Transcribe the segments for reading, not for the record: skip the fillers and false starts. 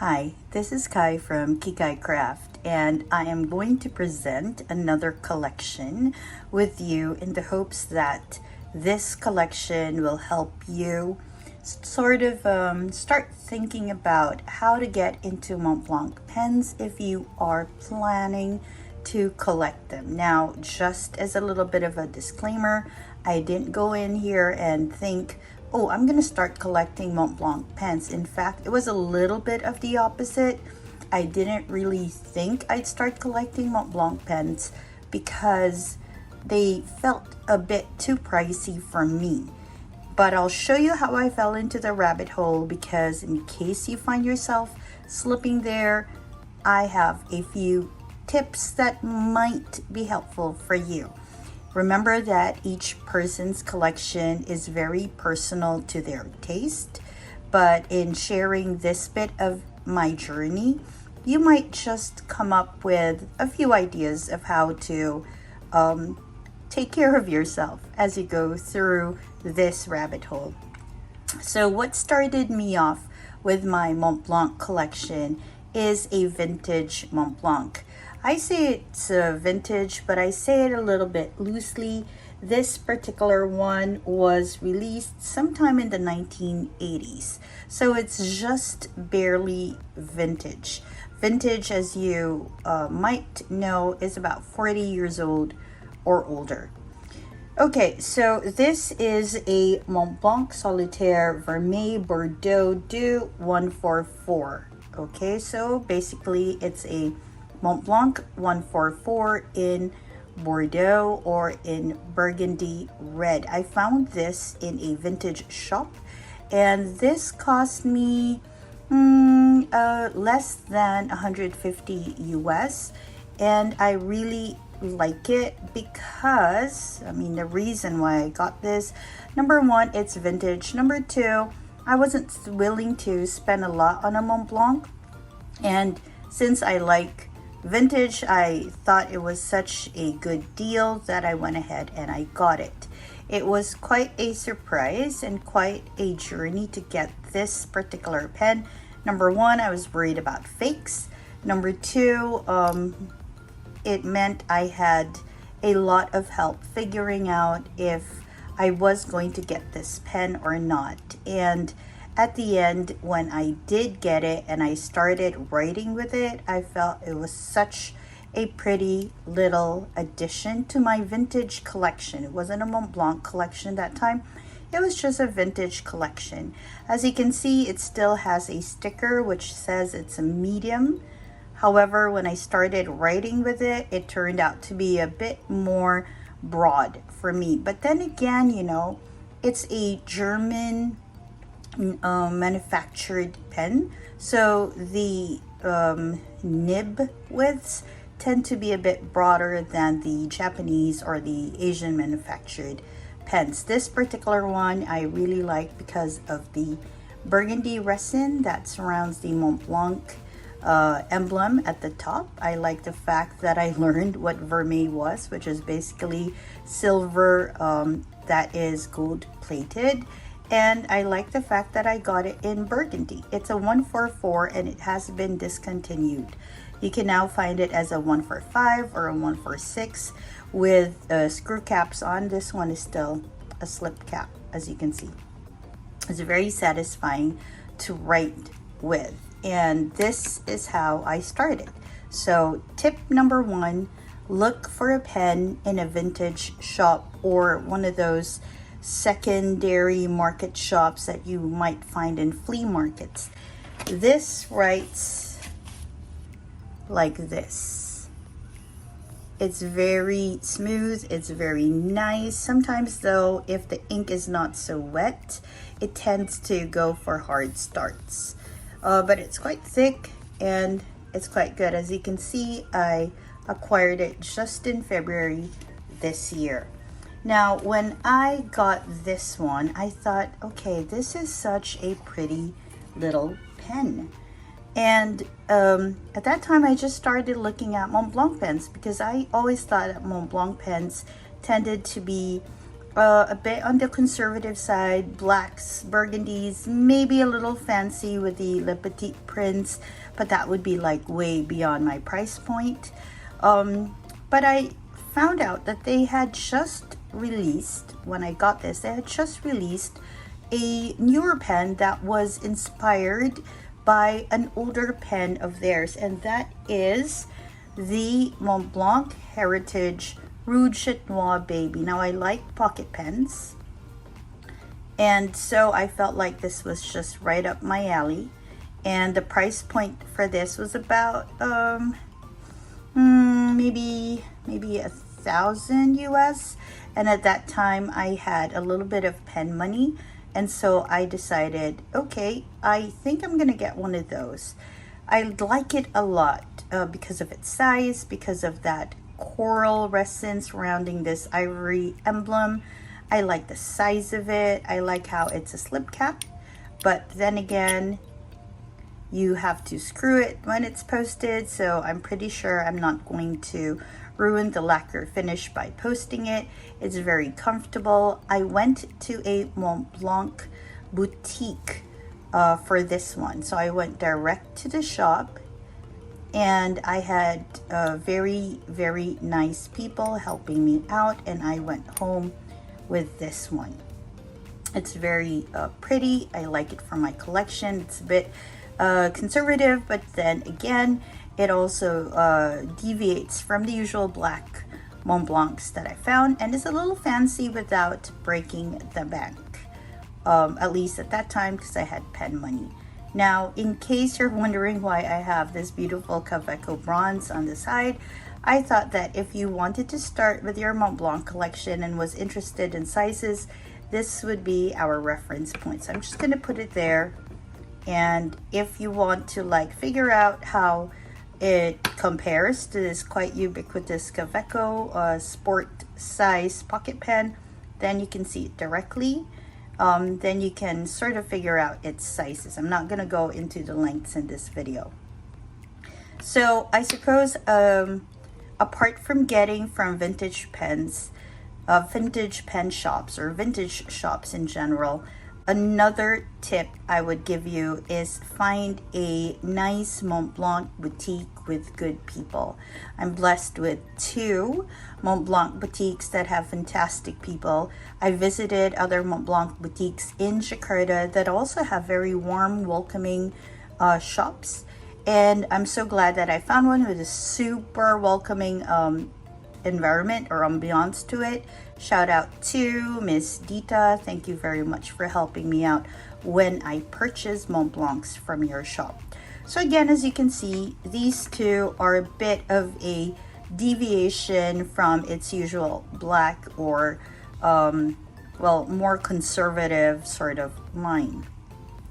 Hi, this is Kai from Kikai Craft, and I am going to present another collection with you in the hopes that this collection will help you start thinking about how to get into Montblanc pens if you are planning to collect them. Now, just as a little bit of a disclaimer, I didn't go in here and think, oh, I'm gonna start collecting Montblanc pens. In fact, it was a little bit of the opposite. I didn't really think I'd start collecting Montblanc pens because they felt a bit too pricey for me. But I'll show you how I fell into the rabbit hole, because in case you find yourself slipping there, I have a few tips that might be helpful for you. Remember that each person's collection is very personal to their taste, but in sharing this bit of my journey, you might just come up with a few ideas of how to take care of yourself as you go through this rabbit hole. So what started me off with my Montblanc collection is a vintage Montblanc. I say it's a vintage, but I say it a little bit loosely. This particular one was released sometime in the 1980s, so it's just barely vintage. Vintage, as you might know, is about 40 years old or older. Okay, so this is a Montblanc Solitaire Vermeil Bordeaux de 144. Okay, so basically it's a Montblanc 144 in Bordeaux or in Burgundy red. I found this in a vintage shop, and this cost me less than 150 US, and I really like it because, the reason why I got this, number one, it's vintage. Number two, I wasn't willing to spend a lot on a Montblanc, and since I like vintage, I thought it was such a good deal that I went ahead and I got it. It was quite a surprise and quite a journey to get this particular pen. Number one, I was worried about fakes. Number two, it meant I had a lot of help figuring out if I was going to get this pen or not. And at the end, when I did get it and I started writing with it, I felt it was such a pretty little addition to my vintage collection. It wasn't a Montblanc collection that time. It was just a vintage collection. As you can see, it still has a sticker which says it's a medium. However, when I started writing with it, it turned out to be a bit more broad for me. But then again, it's a German manufactured pen, so the nib widths tend to be a bit broader than the Japanese or the Asian manufactured pens. This particular one I really like because of the burgundy resin that surrounds the Montblanc emblem at the top. I like the fact that I learned what vermeil was, which is basically silver that is gold plated. And I like the fact that I got it in burgundy. It's a 144 and it has been discontinued. You can now find it as a 145 or a 146 with screw caps on. This one is still a slip cap, as you can see. It's very satisfying to write with. And this is how I started. So tip number one, look for a pen in a vintage shop or one of those secondary market shops that you might find in flea markets. This writes like this. It's very smooth, it's very nice. Sometimes though, if the ink is not so wet, it tends to go for hard starts. But it's quite thick and it's quite good. As you can see, I acquired it just in February this year. Now, when I got this one, I thought, okay, this is such a pretty little pen. And at that time, I just started looking at Montblanc pens because I always thought that Montblanc pens tended to be a bit on the conservative side, blacks, burgundies, maybe a little fancy with the Le Petit Prince, but that would be like way beyond my price point. But I found out that they had just released, when I got this, they had just released a newer pen that was inspired by an older pen of theirs, and that is the Montblanc Heritage Rouge et Noir Baby. Now, I like pocket pens, and so I felt like this was just right up my alley. And the price point for this was about maybe 1,000 US. And at that time, I had a little bit of pen money, and so I decided, okay, I think I'm gonna get one of those. I like it a lot because of its size, because of that coral resin surrounding this ivory emblem. I like the size of it. I like how it's a slip cap, but then again, you have to screw it when it's posted, so I'm pretty sure I'm not going to ruin the lacquer finish by posting it. It's very comfortable. I went to a Montblanc boutique for this one, so I went direct to the shop, and I had very, very nice people helping me out, and I went home with this one. It's very pretty. I like it for my collection. It's a bit conservative, but then again, it also deviates from the usual black Montblancs that I found, and is a little fancy without breaking the bank, at least at that time, because I had pen money. Now, in case you're wondering why I have this beautiful Kaweco bronze on the side, I thought that if you wanted to start with your Montblanc collection and was interested in sizes, this would be our reference point. So I'm just going to put it there. And if you want to like figure out how it compares to this quite ubiquitous Kaweco sport size pocket pen, then you can see it directly. Then you can sort of figure out its sizes. I'm not going to go into the lengths in this video. So I suppose apart from getting from vintage pens, vintage pen shops or vintage shops in general, another tip I would give you is find a nice Montblanc boutique with good people. I'm blessed with 2 Montblanc boutiques that have fantastic people. I visited other Montblanc boutiques in Jakarta that also have very warm, welcoming shops. And I'm so glad that I found one with a super welcoming environment or ambiance to it. Shout out to Miss Dita. Thank you very much for helping me out when I purchased Montblancs from your shop. So again, as you can see, these two are a bit of a deviation from its usual black or well, more conservative sort of line.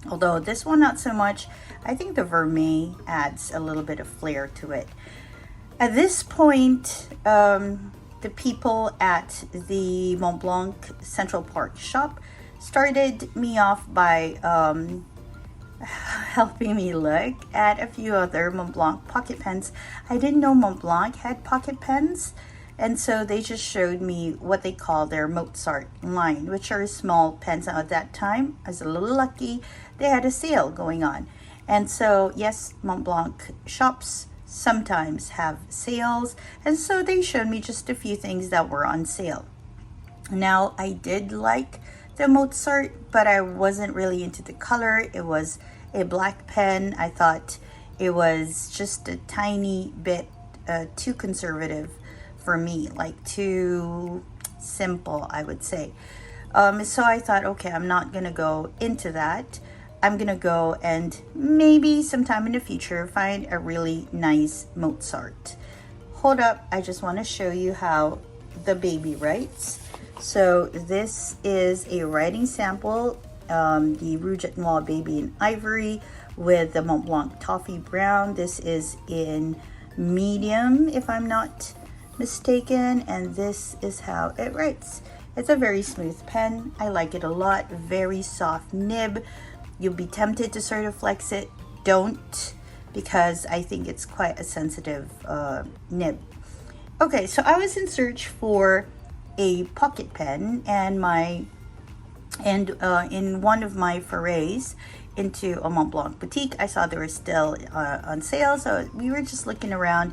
Although this one not so much. I think the vermeil adds a little bit of flair to it. At this point, the people at the Montblanc Central Park shop started me off by helping me look at a few other Montblanc pocket pens. I didn't know Montblanc had pocket pens, and so they just showed me what they call their Mozart line, which are small pens. Now at that time, I was a little lucky, they had a sale going on. And so yes, Montblanc shops sometimes have sales, and so they showed me just a few things that were on sale. Now, I did like the Mozart, but I wasn't really into the color. It was a black pen. I thought it was just a tiny bit too conservative for me, like too simple, I would say. So I thought, okay, I'm not gonna go into that. I'm gonna go and maybe sometime in the future find a really nice Mozart. Hold up, I just want to show you how the baby writes. So this is a writing sample, the Rouge et Noir Baby in ivory with the Montblanc Toffee Brown. This is in medium, if I'm not mistaken, and this is how it writes. It's a very smooth pen. I like it a lot. Very soft nib. You'll be tempted to sort of flex it. Don't, because I think it's quite a sensitive nib. Okay, so I was in search for a pocket pen, and in one of my forays into a Montblanc boutique, I saw they were still on sale, so we were just looking around.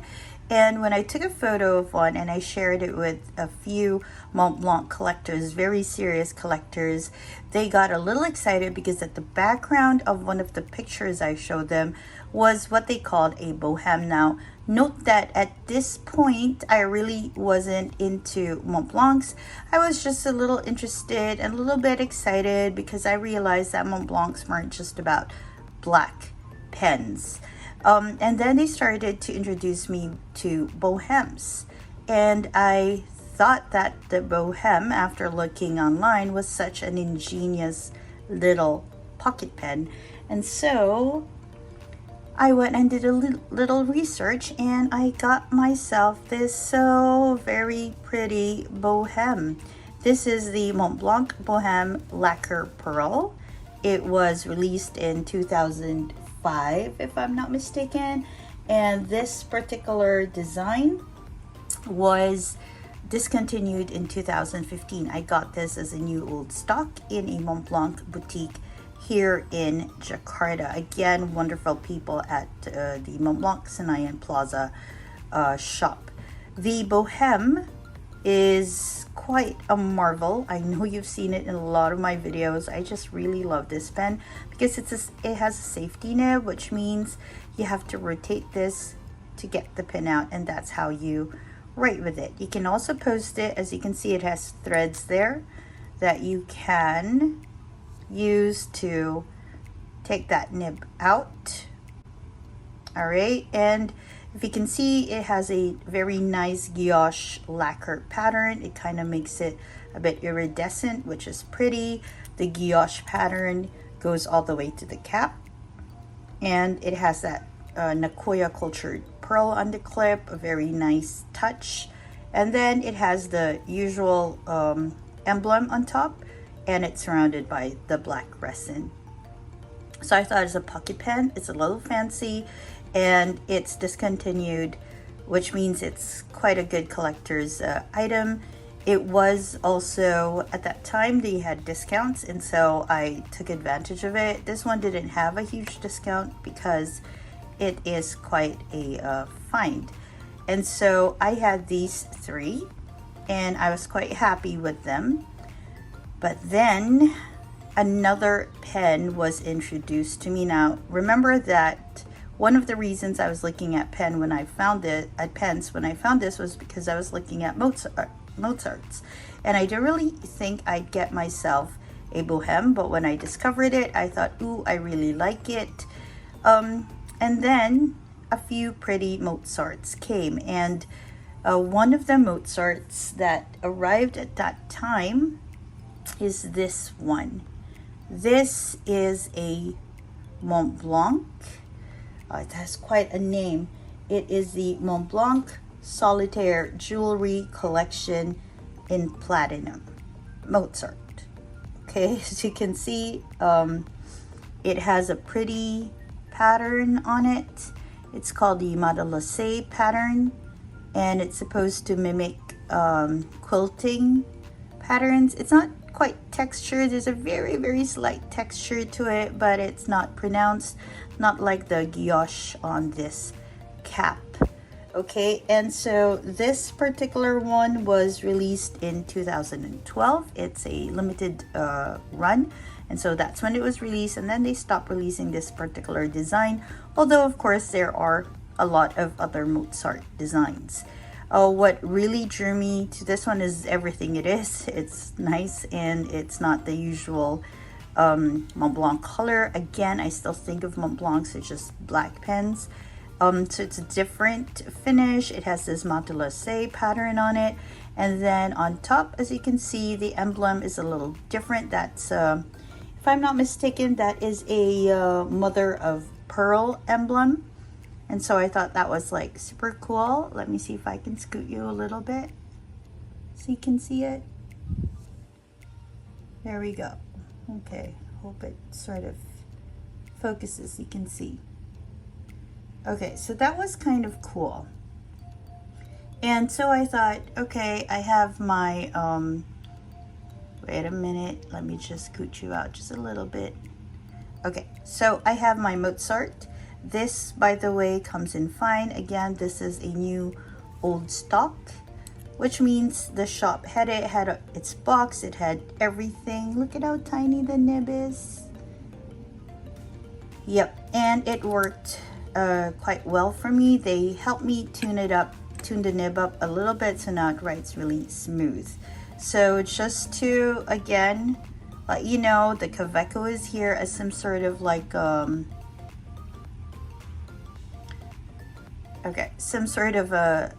And when I took a photo of one and I shared it with a few Montblanc collectors, very serious collectors, they got a little excited because at the background of one of the pictures I showed them was what they called a Bohème. Now, note that at this point, I really wasn't into Montblancs. I was just a little interested and a little bit excited because I realized that Montblancs weren't just about black pens. And then they started to introduce me to Bohèmes. And I thought that the Bohème, after looking online, was such an ingenious little pocket pen. And so I went and did a little research, and I got myself this so very pretty Bohème. This is the Montblanc Bohème Lacquer Pearl. It was released in 2005, if I'm not mistaken, and this particular design was discontinued in 2015. I got this as a new old stock in a Montblanc boutique here in Jakarta. Again, wonderful people at the Montblanc Senayan Plaza shop. The Bohème is quite a marvel. I know you've seen it in a lot of my videos. I just really love this pen because it has a safety nib, which means you have to rotate this to get the pin out, and that's how you write with it. You can also post it. As you can see, it has threads there that you can use to take that nib out. All right, and if you can see, it has a very nice gouache lacquer pattern. It kind of makes it a bit iridescent, which is pretty. The gouache pattern goes all the way to the cap, and it has that Nagoya cultured pearl on the clip, a very nice touch. And then it has the usual emblem on top, and it's surrounded by the black resin. So I thought, as a pocket pen, it's a little fancy, and it's discontinued, which means it's quite a good collector's item. It was also, at that time, they had discounts, and so I took advantage of it. This one didn't have a huge discount because it is quite a find. And so I had these three, and I was quite happy with them. But then another pen was introduced to me. Now, remember that one of the reasons I was looking at pens when I found this was because I was looking at Mozart's, and I didn't really think I'd get myself a Bohème, but when I discovered it, I thought, ooh, I really like it. And then a few pretty Mozarts came, and one of the Mozarts that arrived at that time is this one. This is a Montblanc. It has quite a name. It is the Montblanc Solitaire Jewelry Collection in Platinum Mozart. Okay, as you can see, it has a pretty pattern on it. It's called the Madelassé pattern, and it's supposed to mimic quilting patterns. It's not quite textured. There's a very, very slight texture to it, but it's not pronounced, not like the gouache on this cap. Okay, and so this particular one was released in 2012. It's a limited run, and so that's when it was released, and then they stopped releasing this particular design, although of course there are a lot of other Mozart designs. What really drew me to this one is everything it is. It's nice, and it's not the usual Montblanc color. Again, I still think of Montblancs as just black pens. So it's a different finish. It has this Madelassé pattern on it, and then on top, as you can see, the emblem is a little different. That's if I'm not mistaken, that is a mother of pearl emblem. And so I thought that was like super cool. Let me see if I can scoot you a little bit so you can see it. There we go. Okay, hope it sort of focuses so you can see. Okay, so that was kind of cool. And so I thought, okay, I have my, wait a minute, let me just scoot you out just a little bit. Okay, so I have my Mozart. This, by the way, comes in fine. Again, this is a new old stock, which means the shop had its box, it had everything. Look at how tiny the nib is. Yep, and it worked quite well for me. They helped me tune the nib up a little bit, so now it writes really smooth. So just to, again, let you know, the Kaweco is here as some sort of like, okay, some sort of a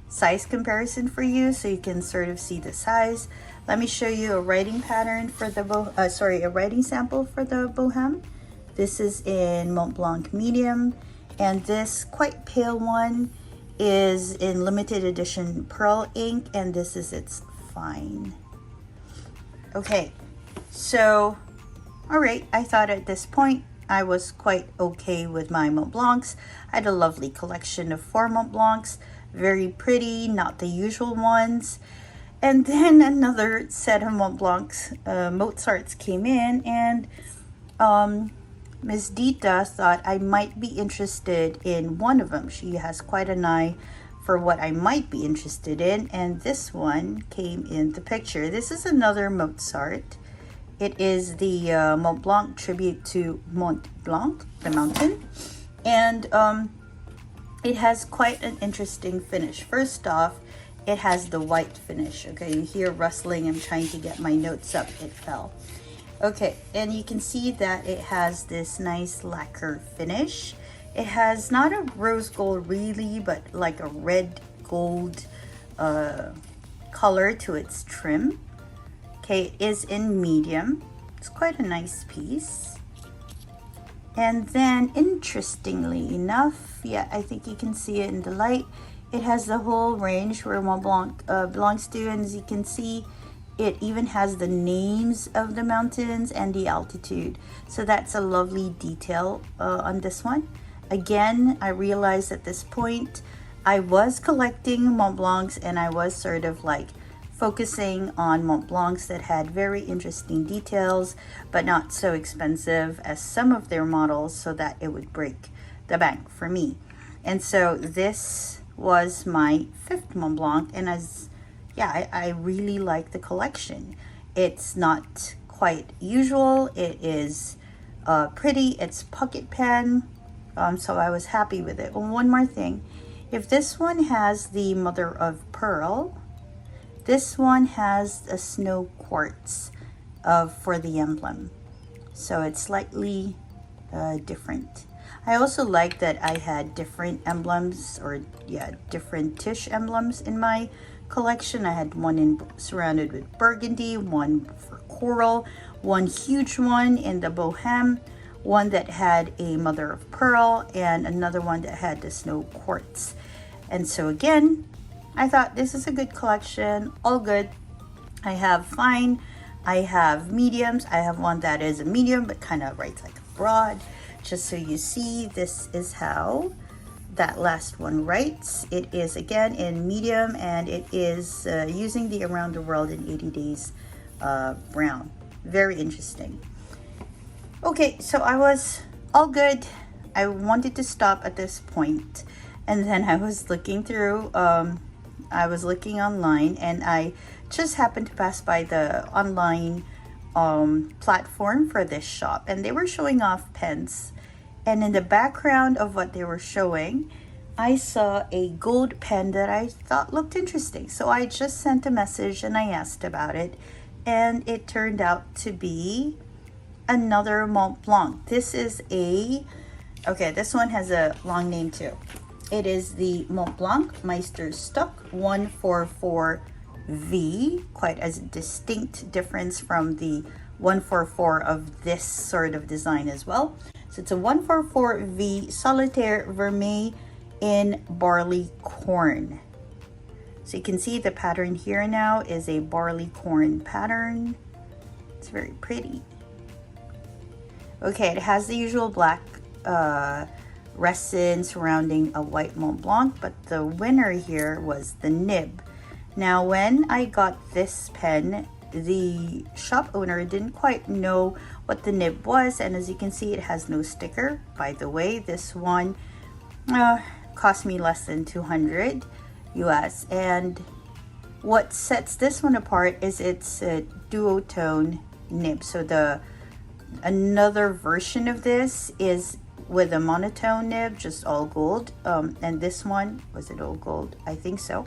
size comparison for you, so you can sort of see the size. Let me show you a writing pattern for the a writing sample for the Bohème. This is in Montblanc medium, and this quite pale one is in limited edition pearl ink, and this is its fine. Okay, so all right, I thought at this point I was quite okay with my Montblancs. I had a lovely collection of 4 Montblancs, very pretty, not the usual ones. And then another set of Montblancs, Mozarts came in, and Miss Dita thought I might be interested in one of them. She has quite an eye for what I might be interested in, and this one came in the picture. This is another Mozart. It is the Montblanc tribute to Montblanc, the mountain, and it has quite an interesting finish. First off, it has the white finish. Okay, you hear rustling. I'm trying to get my notes up. It fell. Okay, and you can see that it has this nice lacquer finish. It has not a rose gold really, but like a red gold color to its trim. Okay, it is in medium. It's quite a nice piece. And then, interestingly enough, yeah, I think you can see it in the light, it has the whole range where Montblanc belongs to, and as you can see, it even has the names of the mountains and the altitude. So that's a lovely detail on this one. Again, I realized at this point, I was collecting Montblancs, and I was sort of like focusing on Montblancs that had very interesting details, but not so expensive as some of their models, so that it would break the bank for me. And so this was my 5th Montblanc, and I really like the collection. It's not quite usual. It is pretty. It's pocket pen, so I was happy with it. And one more thing, if this one has the mother of pearl, this one has a snow quartz for the emblem, so it's slightly different. I also like that I had different emblems, or yeah, different Tish emblems in my collection. I had one surrounded with burgundy, one for coral, one huge one in the Bohème, one that had a mother of pearl, and another one that had the snow quartz. And so again, I thought this is a good collection, all good. I have fine, I have mediums, I have one that is a medium but kind of writes like a broad. Just so you see, this is how that last one writes. It is again in medium, and it is using the Around the World in 80 Days brown. Very interesting. Okay, so I was all good. I wanted to stop at this point, and then I was looking through, I was looking online, and I just happened to pass by the online platform for this shop, and they were showing off pens. And in the background of what they were showing, I saw a gold pen that I thought looked interesting. So I just sent a message and I asked about it, and it turned out to be another Montblanc. This is okay, this one has a long name too. It is the Montblanc Meisterstück 144V, quite a distinct difference from the 144 of this sort of design as well. So it's a 144V Solitaire Vermeil in Barleycorn. So you can see the pattern here now is a Barleycorn pattern. It's very pretty. Okay, it has the usual black resin surrounding a white Montblanc, but the winner here was the nib. Now, when I got this pen, the shop owner didn't quite know what the nib was, and as you can see, it has no sticker. By the way, this one cost me less than 200 US, and what sets this one apart is its duotone nib. So another version of this is with a monotone nib, just all gold, and this one, was it all gold? I think so.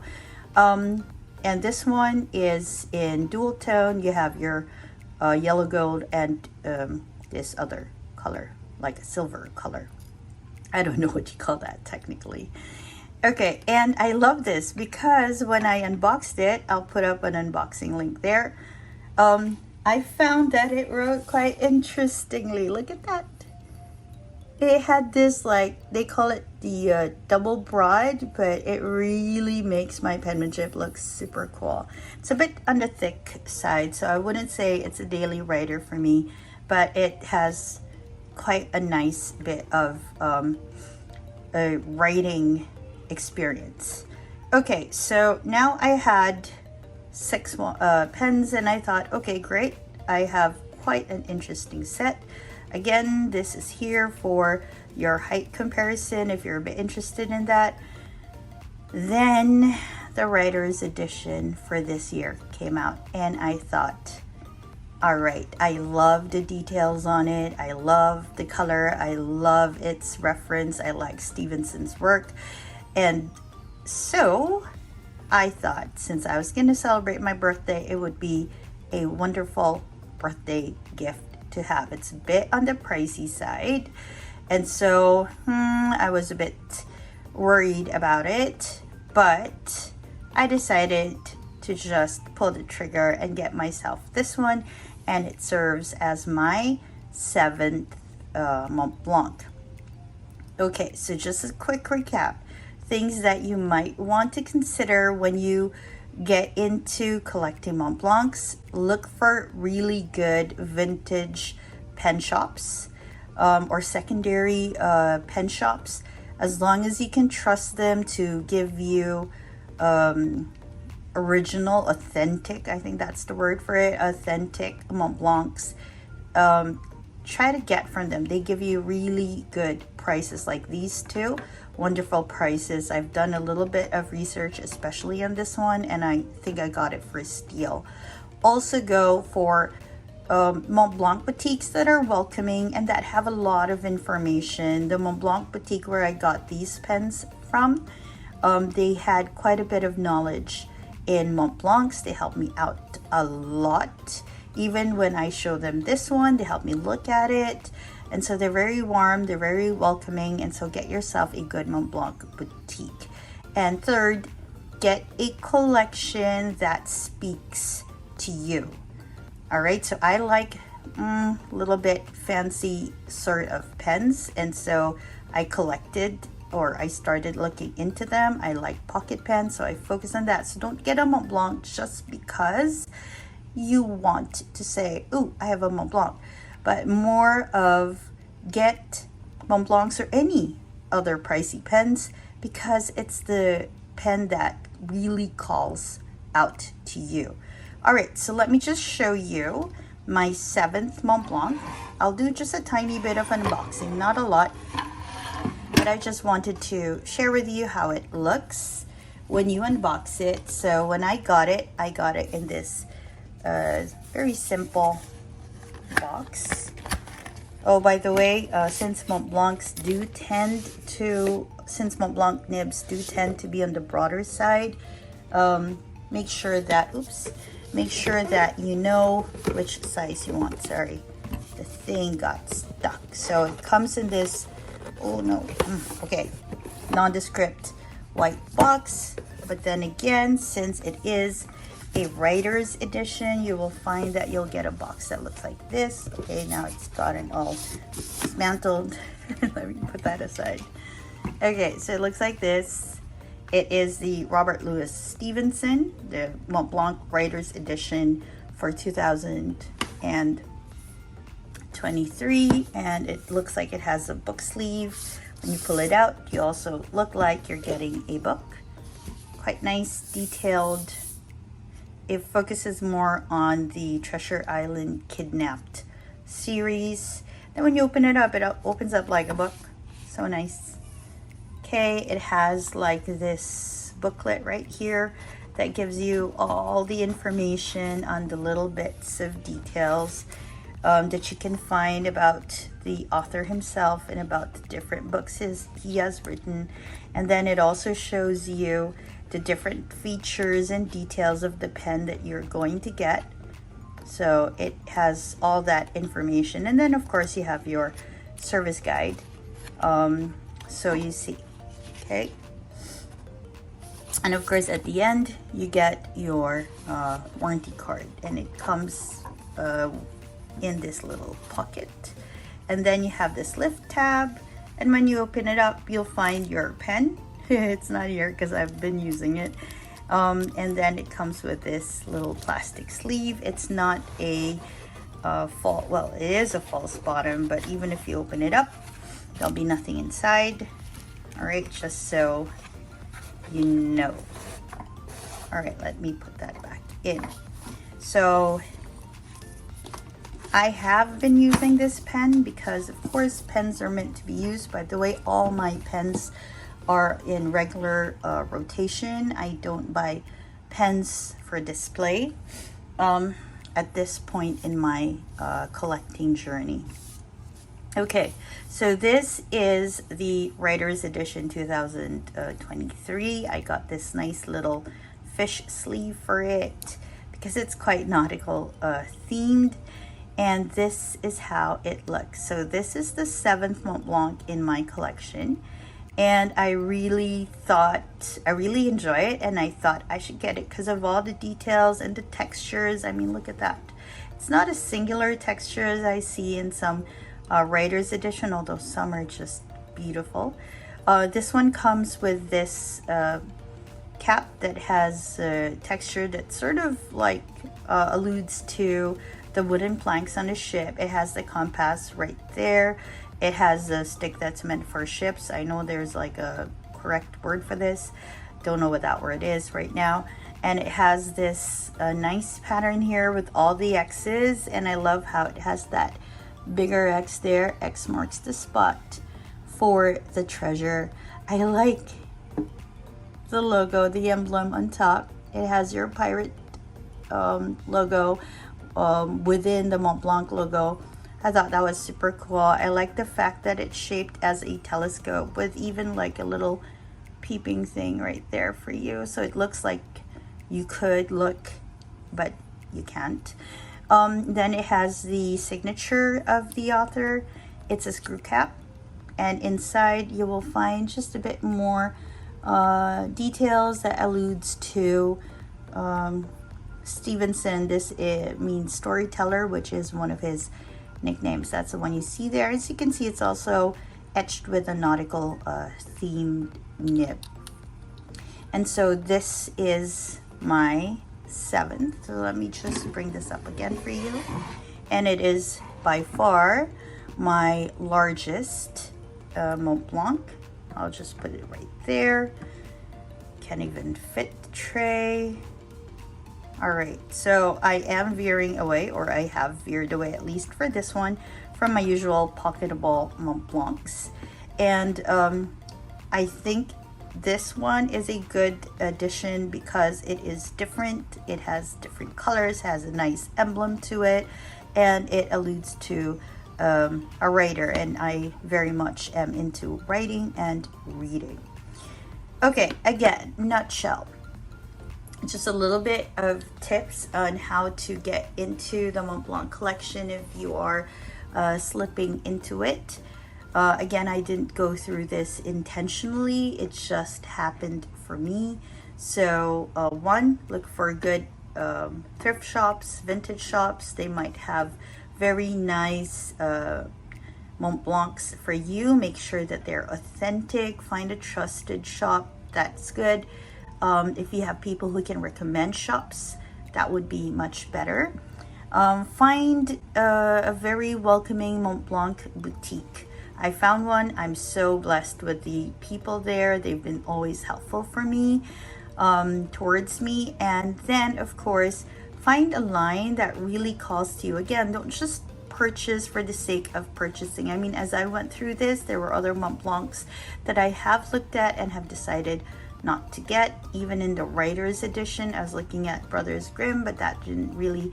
And this one is in dual tone. You have your yellow gold and this other color, like a silver color. I don't know what you call that technically. Okay, and I love this because when I unboxed it, I'll put up an unboxing link there. I found that it wrote quite interestingly. Look at that. It had this, like, they call it the double broad, but it really makes my penmanship look super cool. It's a bit on the thick side, so I wouldn't say it's a daily writer for me, but it has quite a nice bit of a writing experience. Okay, so now I had 6 pens, and I thought, okay, great. I have quite an interesting set. Again, this is here for your height comparison if you're a bit interested in that. Then the writer's edition for this year came out, and I thought, all right, I love the details on it. I love the color. I love its reference. I like Stevenson's work. And so I thought, since I was going to celebrate my birthday, it would be a wonderful birthday gift to have. It's a bit on the pricey side, and so I was a bit worried about it, but I decided to just pull the trigger and get myself this one, and it serves as my 7th Montblanc. Okay, so just a quick recap. Things that you might want to consider when you get into collecting Montblancs: look for really good vintage pen shops or secondary pen shops, as long as you can trust them to give you original, authentic, I think that's the word for it, authentic Montblancs. Try to get from them. They give you really good prices, like these two. Wonderful prices. I've done a little bit of research, especially on this one, and I think I got it for a steal. Also go for Montblanc boutiques that are welcoming and that have a lot of information. The Montblanc boutique where I got these pens from, they had quite a bit of knowledge in Montblancs. They helped me out a lot. Even when I show them this one, they help me look at it. And so they're very warm, they're very welcoming, and so get yourself a good Montblanc boutique. And third, get a collection that speaks to you. All right, so I like a little bit fancy sort of pens, and so I collected, or I started looking into them. I like pocket pens, so I focus on that. So don't get a Montblanc just because you want to say, ooh, I have a Montblanc, but more of get Montblancs or any other pricey pens because it's the pen that really calls out to you. All right, so let me just show you my 7th Montblanc. I'll do just a tiny bit of unboxing, not a lot, but I just wanted to share with you how it looks when you unbox it. So when I got it in this very simple box. Oh, by the way, since Montblanc nibs do tend to be on the broader side, make sure that you know which size you want. Sorry, the thing got stuck. So it comes in this, oh no, okay, nondescript white box. But then again, since it is a writer's edition, you will find that you'll get a box that looks like this. Okay, now it's gotten all dismantled. Let me put that aside. Okay, so it looks like this. It is the Robert Louis Stevenson, the Montblanc Writer's Edition for 2023, and it looks like it has a book sleeve When you pull it out, you also look like you're getting a book. Quite nice, detailed. It focuses more on the Treasure Island Kidnapped series. Then when you open it opens up like a book. So nice. Okay, it has like this booklet right here that gives you all the information on the little bits of details that you can find about the author himself and about the different books he has written. And then it also shows you the different features and details of the pen that you're going to get. So it has all that information. And then of course you have your service guide. So you see, okay. And of course at the end you get your warranty card, and it comes in this little pocket. And then you have this lift tab, and when you open it up you'll find your pen. It's not here because I've been using it. And then it comes with this little plastic sleeve. It's not a well, it is a false bottom, but even if you open it up there'll be nothing inside. All right, just so you know. All right, let me put that back in. So I have been using this pen because of course pens are meant to be used. By the way, all my pens are in regular rotation. I don't buy pens for display at this point in my collecting journey. Okay, so this is the Writer's Edition 2023. I got this nice little fish sleeve for it because it's quite nautical themed, and this is how it looks. So this is the 7th Montblanc in my collection, and I really enjoy it, and I thought I should get it because of all the details and the textures. I mean, look at that. It's not a singular texture as I see in some Writer's Edition, although some are just beautiful. This one comes with this cap that has a texture that sort of like alludes to the wooden planks on a ship. It has the compass right there. It has a stick that's meant for ships. I know there's like a correct word for this. Don't know what that word is right now. And it has this nice pattern here with all the X's, and I love how it has that bigger X there. X marks the spot for the treasure. I like the logo, the emblem on top. It has your pirate logo within the Montblanc logo. I thought that was super cool. I like the fact that it's shaped as a telescope with even like a little peeping thing right there for you, so it looks like you could look but you can't. Then it has the signature of the author. It's a screw cap, and inside you will find just a bit more details that alludes to Stevenson. This means storyteller, which is one of his nicknames. That's the one you see there. As you can see, it's also etched with a nautical themed nib. And so this is my 7th. So let me just bring this up again for you. And it is by far my largest Montblanc. I'll just put it right there. Can't even fit the tray. All right, so I am veering away, or I have veered away at least for this one, from my usual pocketable Montblancs. And I think this one is a good addition because it is different. It has different colors, has a nice emblem to it, and it alludes to a writer, and I very much am into writing and reading. Okay, again, nutshell. Just a little bit of tips on how to get into the Montblanc collection if you are slipping into it. Again, I didn't go through this intentionally. It just happened for me. So one, look for good thrift shops, vintage shops. They might have very nice Montblancs for you. Make sure that they're authentic. Find a trusted shop. That's good. If you have people who can recommend shops, that would be much better. Find a very welcoming Montblanc boutique. I found one. I'm so blessed with the people there. They've been always helpful for me, towards me. And then, of course, find a line that really calls to you. Again, don't just purchase for the sake of purchasing. I mean, as I went through this, there were other Montblancs that I have looked at and have decided not to get. Even in the writer's edition, I was looking at Brothers Grimm, but that didn't really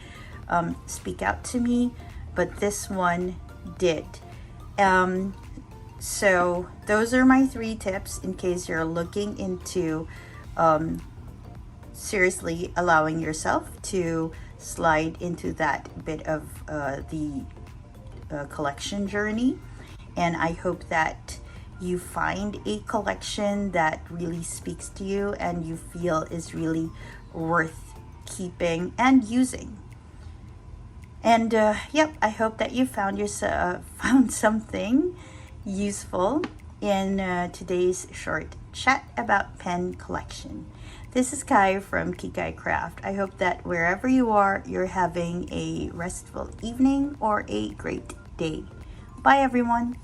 speak out to me. But this one did. So those are my 3 tips in case you're looking into seriously allowing yourself to slide into that bit of the collection journey. And I hope that you find a collection that really speaks to you and you feel is really worth keeping and using. And yep, I hope that you found something useful in today's short chat about pen collection. This is Kai from Kikai Craft. I hope that wherever you are, you're having a restful evening or a great day. Bye, everyone.